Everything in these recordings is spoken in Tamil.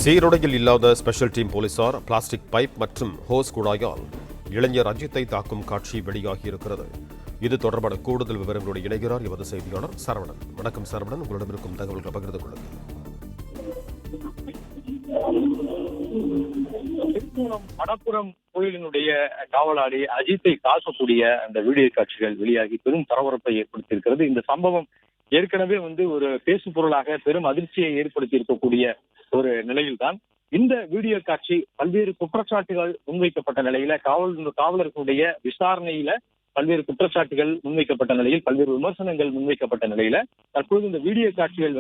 சீருடையில் இல்லாத ஸ்பெஷல் டீம் போலீசார் பிளாஸ்டிக் பைப் மற்றும் ஹோஸ் குழாயால் இளைஞர் அஜித்தை தாக்கும் காட்சி வெளியாகியிருக்கிறது. இது தொடர்பான கூடுதல் விவரங்களோடு இணைகிறார் எமது செய்தியாளர் சரவணன். வணக்கம் சரவணன், உங்களிடம் இருக்கும் தகவல்களை பகிர்ந்து கொள்ளுங்கள். மணப்புரம் கோயிலினுடைய காவலாளி அஜித்தை தாக்கக்கூடிய அந்த வீடியோ காட்சிகள் வெளியாகி பெரும் பரபரப்பை ஏற்படுத்தியிருக்கிறது. இந்த சம்பவம் ஏற்கனவே ஒரு பேசு பொருளாக பெரும் அதிர்ச்சியை ஏற்படுத்தி இருக்கக்கூடிய ஒரு நிலையில்தான் இந்த வீடியோ காட்சி பல்வேறு குற்றச்சாட்டுகள் முன்வைக்கப்பட்ட நிலையில காவலர்களுடைய விசாரணையில பல்வேறு குற்றச்சாட்டுகள் முன்வைக்கப்பட்ட நிலையில் பல்வேறு விமர்சனங்கள் முன்வைக்கப்பட்ட நிலையில தற்போது இந்த வீடியோ காட்சிகள்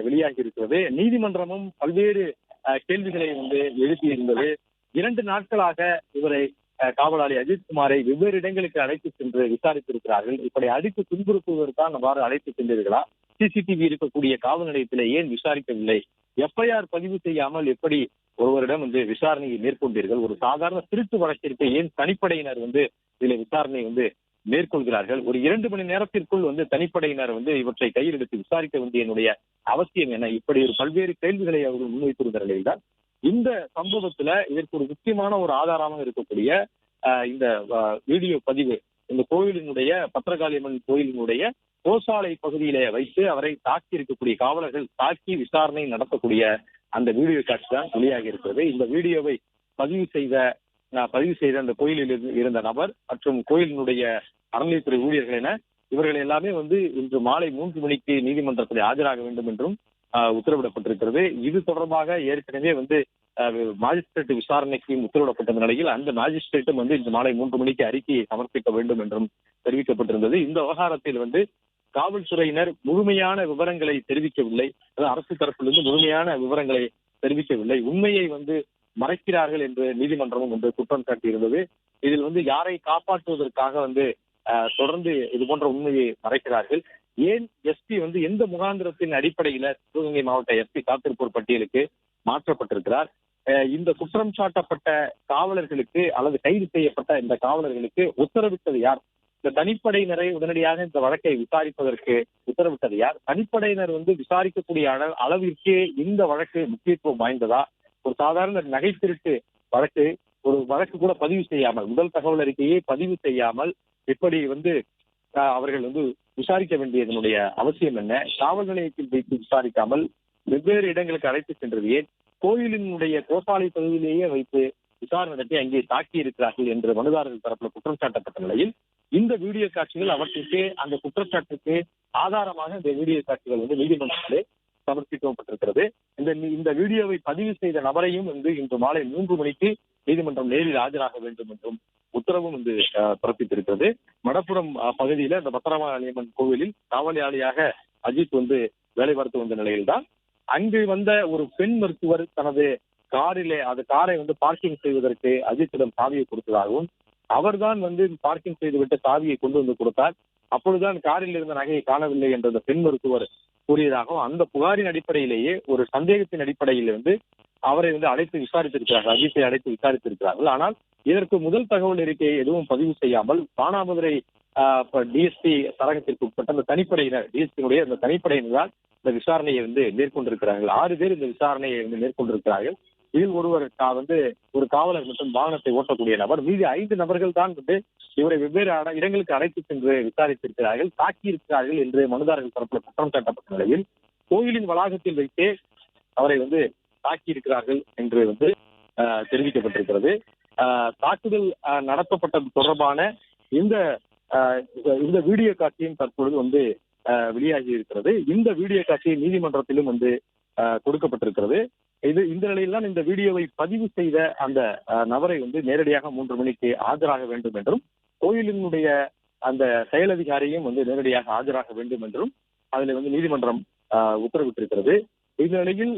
வெளியாகி இருக்கிறது. நீதிமன்றமும் பல்வேறு கேள்விகளை எழுப்பியிருந்தது. 2 நாட்களாக இவரை காவலாளி அஜித்குமாரை வெவ்வேறு இடங்களுக்கு அழைத்து சென்று விசாரித்திருக்கிறார்கள். இப்படி அடித்து துன்புறுத்துவதற்கான அவ்வாறு அழைத்து சென்றீர்களா? சிசிடிவி இருக்கக்கூடிய காவல் நிலையத்திலே ஏன் விசாரிக்கவில்லை? எஃப்ஐஆர் பதிவு செய்யாமல் எப்படி ஒருவரிடம் விசாரணையை மேற்கொண்டீர்கள்? ஒரு சாதாரண திருட்டு வழக்கிற்கு ஏன் தனிப்படையினர் இதுல விசாரணை மேற்கொள்கிறார்கள்? ஒரு 2 மணி நேரத்திற்குள் தனிப்படையினர் இவற்றை கையில் எடுத்து விசாரிக்க வேண்டிய என்னுடைய அவசியம் என்ன? இப்படி ஒரு பல்வேறு கேள்விகளை அவர்கள் முன்வைத்திருந்த நிலையில்தான் இந்த சம்பவத்துல இதற்கு ஒரு முக்கியமான ஒரு ஆதாரமாக இருக்கக்கூடிய இந்த வீடியோ பதிவு இந்த கோயிலினுடைய பத்திரகாளியம்மன் கோயிலினுடைய கோசாலை பகுதியிலே வைத்து அவரை தாக்கி இருக்கக்கூடிய காவலர்கள் தாக்கி விசாரணை நடத்தக்கூடிய அந்த வீடியோ காட்சி தான் வெளியாகி இருக்கிறது. இந்த வீடியோவை பதிவு செய்த அந்த கோயிலில் இருந்த நபர் மற்றும் கோயிலினுடைய அறநிலையத்துறை ஊழியர்கள் என இவர்கள் எல்லாமே இன்று மாலை 3 மணிக்கு நீதிமன்றத்தில் ஆஜராக வேண்டும் என்றும் உத்தரவிடப்பட்டிருக்கிறது. இது தொடர்பாக ஏற்கனவே மாஜிஸ்ட்ரேட் விசாரணைக்கு உத்தரவிடப்பட்ட நிலையில் அந்த மாஜிஸ்ட்ரேட்டும் இன்று மாலை 3 மணிக்கு அறிக்கையை சமர்ப்பிக்க வேண்டும் என்றும் தெரிவிக்கப்பட்டிருந்தது. இந்த விவகாரத்தில் காவல்துறையினர் முழுமையான விவரங்களை தெரிவிக்கவில்லை. அரசு தரப்பிலிருந்து முழுமையான விவரங்களை தெரிவிக்கவில்லை. உண்மையை மறைக்கிறார்கள் என்று நீதிமன்றமும் குற்றம் சாட்டியிருந்தது. இதில் யாரை காப்பாற்றுவதற்காக தொடர்ந்து இது போன்ற உண்மையை மறைக்கிறார்கள்? ஏன் எஸ்பி எந்த முகாந்திரத்தின் அடிப்படையில சிவகங்கை மாவட்ட எஸ்பி காத்திருப்போர் பட்டியலுக்கு மாற்றப்பட்டிருக்கிறார்? இந்த குற்றம் சாட்டப்பட்ட காவலர்களுக்கு அல்லது கைது செய்யப்பட்ட இந்த காவலர்களுக்கு உத்தரவிட்டது யார்? இந்த தனிப்படையினரை உடனடியாக இந்த வழக்கை விசாரிப்பதற்கு உத்தரவிட்டது யார்? தனிப்படையினர் விசாரிக்கக்கூடிய அளவிற்கு இந்த வழக்கு முக்கியத்துவம் வாய்ந்ததா? ஒரு சாதாரண நகை திருட்டு வழக்கு கூட பதிவு செய்யாமல், முதல் தகவல் அறிக்கையை பதிவு செய்யாமல் இப்படி அவர்கள் விசாரிக்க வேண்டியதனுடைய அவசியம் என்ன? காவல் நிலையத்தில் வைத்து விசாரிக்காமல் வெவ்வேறு இடங்களுக்கு அழைத்து சென்றது ஏன்? கோயிலினுடைய கோசாலை பகுதியிலேயே வைத்து விசாரணை நடத்தி அங்கே தாக்கி இருக்கிறார்கள் என்று மனுதாரர்கள் தரப்புல குற்றம் சாட்டப்பட்ட நிலையில் இந்த வீடியோ காட்சிகள் அவற்றுக்கு அந்த குற்றச்சாட்டுக்கு ஆதாரமாக இந்த வீடியோ காட்சிகள் நீதிமன்றத்திலே சமர்ப்பிக்கப்பட்டிருக்கிறது. இந்த வீடியோவை பதிவு செய்த நபரையும் இன்று மாலை 3 மணிக்கு நீதிமன்றம் நேரில் ஆஜராக வேண்டும் என்றும் உத்தரவும் பிறப்பித்திருக்கிறது. மணப்புரம் பகுதியில இந்த பத்திரகாளியம்மன் கோவிலில் காவலாளியாக அஜித் வேலை பார்த்து வந்த நிலையில்தான் அங்கு வந்த ஒரு பெண் மருத்துவர் தனது காரை பார்க்கிங் செய்வதற்கு அஜித்திடம் சாவியை கொடுத்ததாகவும், அவர்தான் பார்க்கிங் செய்துவிட்டு சாவியை கொண்டு கொடுத்தார். அப்பொழுதுதான் காரில் இருந்த நகையை காணவில்லை என்ற அந்த பெண் மருத்துவர் கூறியதாகவும், அந்த புகாரின் அடிப்படையிலேயே ஒரு சந்தேகத்தின் அடிப்படையில் அவரை அழைத்து விசாரித்திருக்கிறார்கள், அஜித்தை அழைத்து விசாரித்திருக்கிறார்கள். ஆனால் இதற்கு முதல் தகவல் அறிக்கையை எதுவும் பதிவு செய்யாமல் பானாமதுரை டிஎஸ்பி சரகத்திற்கு உட்பட்ட அந்த தனிப்படையினர், டிஎஸ்பியினுடைய அந்த தனிப்படையினர் தான் இந்த விசாரணையை மேற்கொண்டிருக்கிறார்கள். 6 பேர் இந்த விசாரணையை மேற்கொண்டிருக்கிறார்கள். இதில் ஒருவர் ஒரு காவலர் மற்றும் வாகனத்தை ஓட்டக்கூடிய நபர், மீதி 5 நபர்கள் தான் இவரை வெவ்வேறு இடங்களுக்கு அழைத்து சென்று விசாரித்திருக்கிறார்கள், தாக்கியிருக்கிறார்கள் என்று மனுதாரர்கள் தரப்பில் குற்றம் சாட்டப்பட்ட நிலையில் கோயிலின் வளாகத்தில் வைத்தே அவரை தாக்கியிருக்கிறார்கள் என்று தெரிவிக்கப்பட்டிருக்கிறது. தாக்குதல் நடத்தப்பட்டது தொடர்பான இந்த வீடியோ காட்சியும் தற்பொழுது வெளியாகி இருக்கிறது. இந்த வீடியோ காட்சி நீதிமன்றத்திலும் கொடுக்கப்பட்டிருக்கிறது. இந்த நிலையில் தான் இந்த வீடியோவை பதிவு செய்த அந்த நபரை நேரடியாக 3 மணிக்கு ஆஜராக வேண்டும் என்றும், கோயிலினுடைய அந்த செயலதிகாரியும் நேரடியாக ஆஜராக வேண்டும் என்றும் அதில் நீதிமன்றம் உத்தரவிட்டிருக்கிறது. இந்த நிலையில்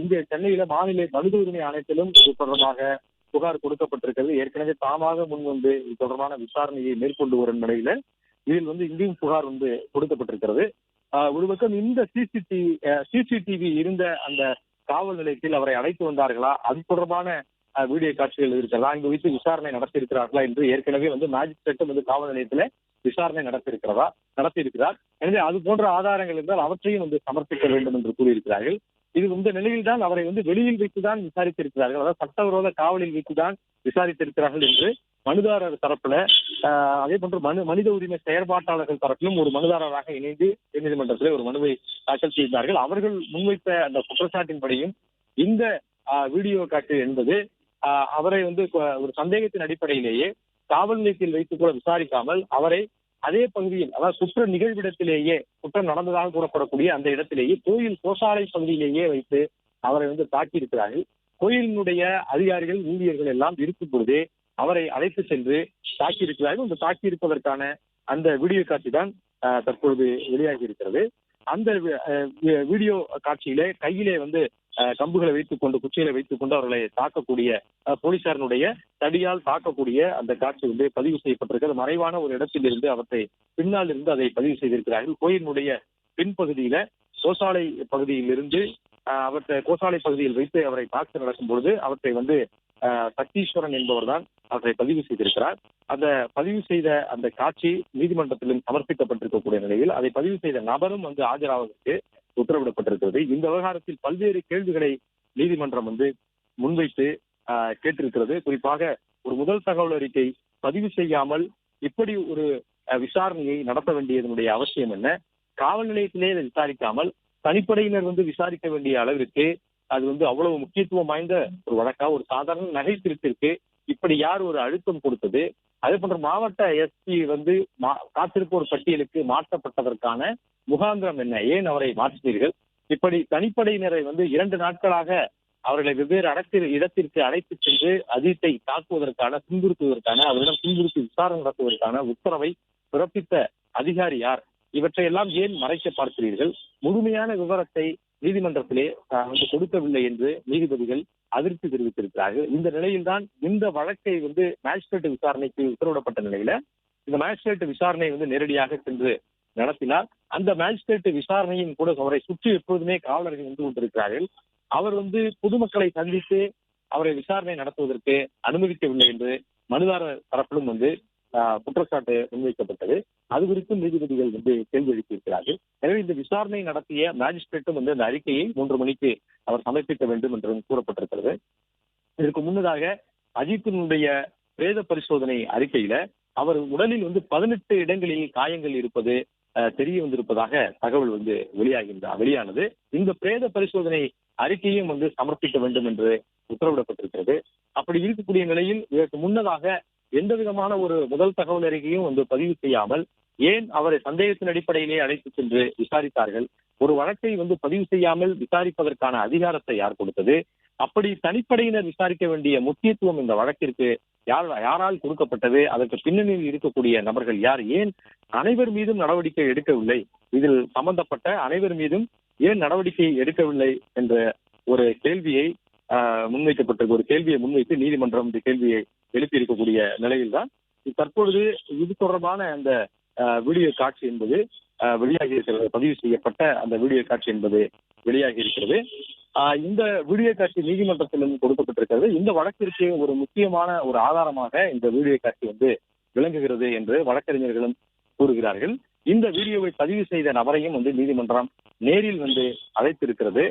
இங்கே சென்னையில மாநில மனித உரிமை ஆணையத்திலும் இது தொடர்பாக புகார் கொடுக்கப்பட்டிருக்கிறது. ஏற்கனவே தாமாக இது தொடர்பான விசாரணையை மேற்கொண்டு வரும் நிலையில இதில் இங்கேயும் புகார் கொடுக்கப்பட்டிருக்கிறது. ஒரு பக்கம் இந்த சிசிடிவி இருந்த அந்த காவல் நிலையத்தில் அவரை அழைத்து வந்தார்களா, அது தொடர்பான வீடியோ காட்சிகள் இருக்கிறதா, இங்கு வைத்து விசாரணை நடத்தி இருக்கிறார்களா என்று ஏற்கனவே மேஜிஸ்ட்ரேட்டும் காவல் நிலையத்துல விசாரணை நடத்தியிருக்கிறார். எனவே அது போன்ற ஆதாரங்கள் இருந்தால் அவற்றையும் சமர்ப்பிக்க வேண்டும் என்று கூறியிருக்கிறார்கள். இது இந்த நிலையில்தான் அவரை வந்து வெளியில் வைத்துதான் விசாரித்திருக்கிறார்கள், அதாவது சட்டவிரோத காவலில் வைத்துதான் விசாரித்திருக்கிறார்கள் என்று மனுதாரர் தரப்புல அதே போன்று மனித உரிமை செயற்பாட்டாளர்கள் தரப்பிலும் ஒரு மனுதாரராக இணைந்து உயர்நீதிமன்றத்தில் ஒரு மனுவை தாக்கல் செய்தார்கள். அவர்கள் முன்வைத்த அந்த குற்றச்சாட்டின்படியும் இந்த வீடியோ காட்சி என்பது அவரை வந்து ஒரு சந்தேகத்தின் அடிப்படையிலேயே காவல் நிலையத்தில் வைத்துக் கூட விசாரிக்காமல் அவரை அதே பகுதியில், அதாவது குற்ற நிகழ்விடத்திலேயே, குற்றம் நடந்ததாக கூறப்படக்கூடிய அந்த இடத்திலேயே கோயில் கோசாலை பகுதியிலேயே வைத்து அவரை வந்து தாக்கியிருக்கிறார்கள். கோயிலினுடைய அதிகாரிகள் ஊழியர்கள் எல்லாம் இருக்கும் பொழுதே அவரை அழைத்து சென்று தாக்கியிருக்கிறார்கள். இந்த தாக்கியிருப்பதற்கான அந்த வீடியோ காட்சி தான் தற்பொழுது வெளியாகி இருக்கிறது. அந்த வீடியோ காட்சியிலே கையிலே வந்து கம்புகளை வைத்துக் கொண்டு, குச்சிகளை வைத்துக் கொண்டு அவர்களை தாக்கக்கூடிய போலீசாரினுடைய தடியால் தாக்கக்கூடிய அந்த காட்சி வந்து பதிவு செய்யப்பட்டிருக்கிறது. மறைவான ஒரு இடத்தில் இருந்து அவற்றை பின்னால் இருந்து அதை பதிவு செய்திருக்கிறார்கள். கோயிலினுடைய பின்பகுதியில கோசாலை பகுதியில் இருந்து அவற்றை கோசாலை பகுதியில் வைத்து அவரை தாக்க நடக்கும் பொழுது அவற்றை வந்து சக்தீஸ்வரன் என்பவர் தான் அவற்றை பதிவு செய்திருக்கிறார். அந்த பதிவு செய்த அந்த காட்சி நீதிமன்றத்திலும் சமர்ப்பிக்கப்பட்டிருக்கக்கூடிய நிலையில் அதை பதிவு செய்த நபரும் வந்து ஆஜராவதற்கு உத்தரவிடப்பட்டிருக்கிறது. இந்த விவகாரத்தில் பல்வேறு கேள்விகளை நீதிமன்றம் வந்து முன்வைத்து கேட்டிருக்கிறது. குறிப்பாக ஒரு முதல் தகவல் அறிக்கை பதிவு செய்யாமல் இப்படி ஒரு விசாரணையை நடத்த வேண்டியதனுடைய அவசியம் என்ன? காவல் நிலையத்திலே விசாரிக்காமல் தனிப்படையினர் வந்து விசாரிக்க வேண்டிய அளவிற்கு அது வந்து அவ்வளவு முக்கியத்துவம் வாய்ந்த ஒரு வழக்கா? ஒரு சாதாரண நகை திருத்திற்கு இப்படி யார் ஒரு அழுத்தம் கொடுத்தது? அதே போன்ற மாவட்ட எஸ்பி வந்து காத்திருப்போர் பட்டியலுக்கு மாற்றப்பட்டதற்கான முகாந்திரம் என்ன? ஏன் அவரை மாற்றினீர்கள்? இப்படி தனிப்படையினரை வந்து 2 நாட்களாக அவர்களை வெவ்வேறு இடத்திற்கு அழைத்து சென்று அஜித்தை தாக்குவதற்கான, துன்புறுத்துவதற்கான, அவரிடம் துன்புறுத்தி விசாரணை நடத்துவதற்கான உத்தரவை பிறப்பித்த அதிகாரி யார்? இவற்றையெல்லாம் ஏன் மறைக்க பார்க்கிறீர்கள்? முழுமையான விவரத்தை நீதிமன்றத்திலே வந்து கொடுக்கவில்லை என்று நீதிபதிகள் அதிருப்தி தெரிவித்திருக்கிறார்கள். இந்த நிலையில்தான் இந்த வழக்கை வந்து மேஜிஸ்ட்ரேட் விசாரணைக்கு உத்தரவிடப்பட்ட நிலையில இந்த மேஜிஸ்ட்ரேட் விசாரணை வந்து நேரடியாக சென்று நடத்தினார். அந்த மேஜிஸ்ட்ரேட் விசாரணையின் கூட அவரை சுற்றி எப்போதுமே காவலர்கள் வந்து கொண்டிருக்கிறார்கள். அவர் வந்து பொதுமக்களை சந்தித்து அவரை விசாரணை நடத்துவதற்கு அனுமதிக்கவில்லை என்று மனுதாரர் தரப்பிலும் வந்து குற்றச்சாட்டு முன்வைக்கப்பட்டது. அது குறித்தும் நீதிபதிகள் வந்து கேள்வி எழுப்பியிருக்கிறார்கள். எனவே இந்த விசாரணை நடத்திய மேஜிஸ்ட்ரேட்டும் வந்து அந்த அறிக்கையை 3 மணிக்கு அவர் சமர்ப்பிக்க வேண்டும் என்றும் கூறப்பட்டிருக்கிறது. இதற்கு முன்னதாக அஜித்தினுடைய பிரேத பரிசோதனை அறிக்கையில அவர் உடலில் வந்து 18 இடங்களில் காயங்கள் இருப்பது தெரிய வந்திருப்பதாக தகவல் வந்து வெளியானது. இந்த பிரேத பரிசோதனை அறிக்கையும் வந்து சமர்ப்பிக்க வேண்டும் என்று உத்தரவிடப்பட்டிருக்கிறது. அப்படி இருக்கக்கூடிய நிலையில் இதற்கு முன்னதாக எந்த விதமான ஒரு முதல் தகவல் அறிக்கையும் வந்து பதிவு செய்யாமல் ஏன் அவரை சந்தேகத்தின் அடிப்படையிலே அழைத்து சென்று விசாரித்தார்கள்? ஒரு வழக்கை வந்து பதிவு செய்யாமல் விசாரிப்பதற்கான அதிகாரத்தை யார் கொடுத்தது? அப்படி தனிப்படையினர் விசாரிக்க வேண்டிய முக்கியத்துவம் இந்த வழக்கிற்கு யாரால் கொடுக்கப்பட்டது? அதற்கு பின்னணியில் இருக்கக்கூடிய நபர்கள் யார்? ஏன் அனைவர் மீதும் நடவடிக்கை எடுக்கவில்லை? இதில் சம்பந்தப்பட்ட அனைவர் மீதும் ஏன் நடவடிக்கை எடுக்கவில்லை என்ற ஒரு கேள்வியை ஒரு கேள்வியை முன்வைத்து நீதிமன்றம் இந்த கேள்வியை எழுப்பி இருக்கக்கூடிய நிலையில்தான் தற்பொழுது இது தொடர்பான அந்த வீடியோ காட்சி என்பது வெளியாகி இருக்கிறது. பதிவு செய்யப்பட்ட அந்த வீடியோ காட்சி என்பது வெளியாகி இருக்கிறது. இந்த வீடியோ காட்சி நீதிமன்றத்திலும் கொடுக்கப்பட்டிருக்கிறது. இந்த வழக்கிற்கு ஒரு முக்கியமான ஒரு ஆதாரமாக இந்த வீடியோ காட்சி வந்து விளங்குகிறது என்று வழக்கறிஞர்களும் கூறுகிறார்கள். இந்த வீடியோவை பதிவு செய்த நபரையும் வந்து நீதிமன்றம் நேரில் வந்து அழைத்திருக்கிறது.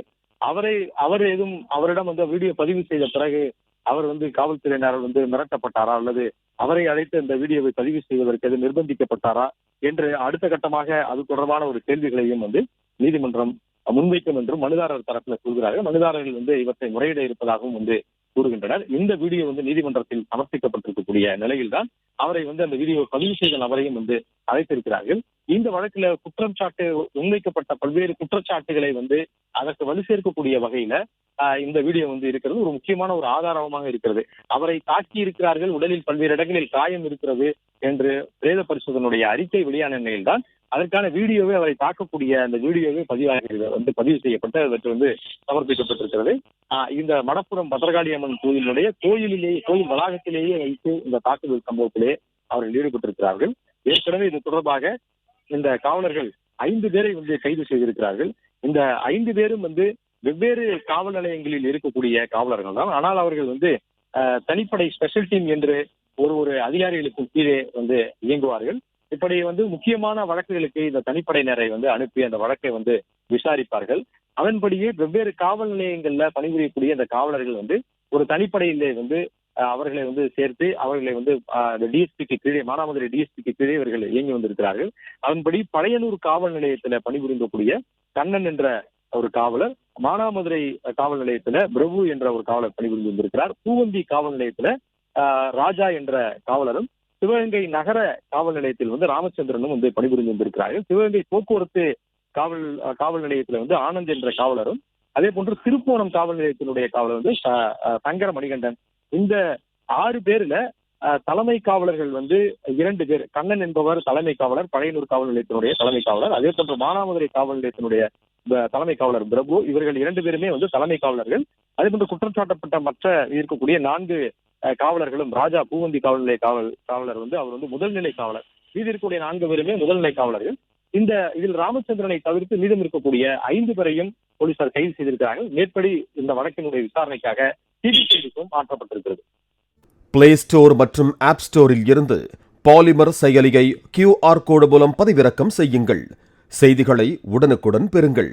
அவரிடம் வந்து வீடியோ பதிவு செய்த பிறகு அவர் வந்து காவல்துறையினர் வந்து மிரட்டப்பட்டாரா அல்லது அவரை அழைத்து இந்த வீடியோவை பதிவு செய்வதற்கு எது நிர்பந்திக்கப்பட்டாரா என்று அடுத்த கட்டமாக அது தொடர்பான ஒரு கேள்விகளையும் வந்து நீதிமன்றம் முன்வைக்கும் என்றும் மனுதாரர் தரப்பில் சொல்கிறார்கள். மனுதாரர்கள் வந்து இவற்றை முறையிட இருப்பதாகவும் வந்து கூறுகின்றனர். இந்த வீடியோ வந்து நீதிமன்றத்தில் சமர்ப்பிக்கப்பட்டிருக்கக்கூடிய நிலையில்தான் அவரை வந்து அந்த வீடியோ பதிவு செய்த நபரையும் வந்து அழைத்திருக்கிறார்கள். இந்த வழக்கில் குற்றச்சாட்டு முன்வைக்கப்பட்ட பல்வேறு குற்றச்சாட்டுகளை வந்து அதற்கு வலு சேர்க்கக்கூடிய வகையில இந்த வீடியோ வந்து இருக்கிறது. ஒரு முக்கியமான ஒரு ஆதாரமாக இருக்கிறது. அவரை தாக்கி இருக்கிறார்கள், உடலில் பல்வேறு இடங்களில் காயம் இருக்கிறது என்று பிரேத பரிசோதனையுடைய அறிக்கை வெளியான நிலையில்தான் அதற்கான வீடியோவை அவரை தாக்கக்கூடிய அந்த வீடியோவை பதிவு செய்யப்பட்டு அதற்கு வந்து சமர்ப்பிக்கப்பட்டிருக்கிறது. இந்த மடப்புறம் பத்திரகாளி அம்மன் கோயில் வளாகத்திலேயே வைத்து இந்த தாக்குதல் சம்பவத்திலே அவர்கள் ஈடுபட்டிருக்கிறார்கள். ஏற்கனவே இது தொடர்பாக இந்த காவலர்கள் 5 பேரை வந்து கைது செய்திருக்கிறார்கள். இந்த 5 பேரும் வந்து வெவ்வேறு காவல் நிலையங்களில் இருக்கக்கூடிய காவலர்கள் தான். ஆனால் அவர்கள் வந்து தனிப்படை ஸ்பெஷல் டீம் என்று ஒரு அதிகாரிகளுக்கும் கீழே வந்து இயங்குவார்கள். இப்படி வந்து முக்கியமான வழக்குகளுக்கு இந்த தனிப்படையினரை வந்து அனுப்பி அந்த வழக்கை வந்து விசாரிப்பார்கள். அதன்படியே வெவ்வேறு காவல் நிலையங்கள்ல பணிபுரியக்கூடிய அந்த காவலர்கள் வந்து ஒரு தனிப்படையிலே வந்து அவர்களை வந்து சேர்த்து அவர்களை வந்து டிஎஸ்பிக்கு கீழே மானாமதுரை டிஎஸ்பிக்கு கீழே இவர்கள் இயங்கி வந்திருக்கிறார்கள். அதன்படி பழையனூர் காவல் நிலையத்துல பணிபுரிந்தக்கூடிய கண்ணன் என்ற ஒரு காவலர், மானாமதுரை காவல் நிலையத்துல பிரபு என்ற ஒரு காவலர் பணிபுரிந்து வந்திருக்கிறார். பூவந்தி காவல் நிலையத்துல ராஜா என்ற காவலரும், சிவகங்கை நகர காவல் நிலையத்தில் வந்து ராமச்சந்திரனும் வந்து பணிபுரிந்து வந்திருக்கிறார்கள். சிவகங்கை போக்குவரத்து காவல் நிலையத்துல வந்து ஆனந்த் என்ற காவலரும், அதே போன்று திருப்போணம் காவல் நிலையத்தினுடைய காவலர் வந்து சங்கர மணிகண்டன். இந்த 6 பேர்ல தலைமை காவலர்கள் வந்து 2 பேர். கண்ணன் என்பவர் தலைமை காவலர், பழையனூர் காவல் நிலையத்தினுடைய தலைமை காவலர். அதே போன்று மானாமதுரை காவல் நிலையத்தினுடைய தலைமை காவலர் பிரபு. இவர்கள் 2 பேருமே வந்து தலைமை காவலர்கள். அதே போன்று குற்றம் சாட்டப்பட்ட மற்ற இருக்கக்கூடிய 4 காவலர்களும், ராஜா பூவந்தி காவல் நிலைய காவலர் வந்து அவர் வந்து முதல்நிலை காவலர். மீதி இருக்கக்கூடிய 4 பேருமே முதல்நிலை காவலர்கள். இதில் ராமச்சந்திரனை தவிர்த்து மீதம் இருக்கக்கூடிய 5 பேரையும் போலீசார் கைது செய்திருக்கிறார்கள். மேற்படி இந்த வழக்கினுடைய விசாரணைக்காக சிபிசிஐடிக்கும் மாற்றப்பட்டிருக்கிறது. பிளே ஸ்டோர் மற்றும் ஆப் ஸ்டோரில் இருந்து பாலிமர் செயலியை QR கோடு மூலம் பதிவிறக்கம் செய்யுங்கள். செய்திகளை உடனுக்குடன் பெறுங்கள்.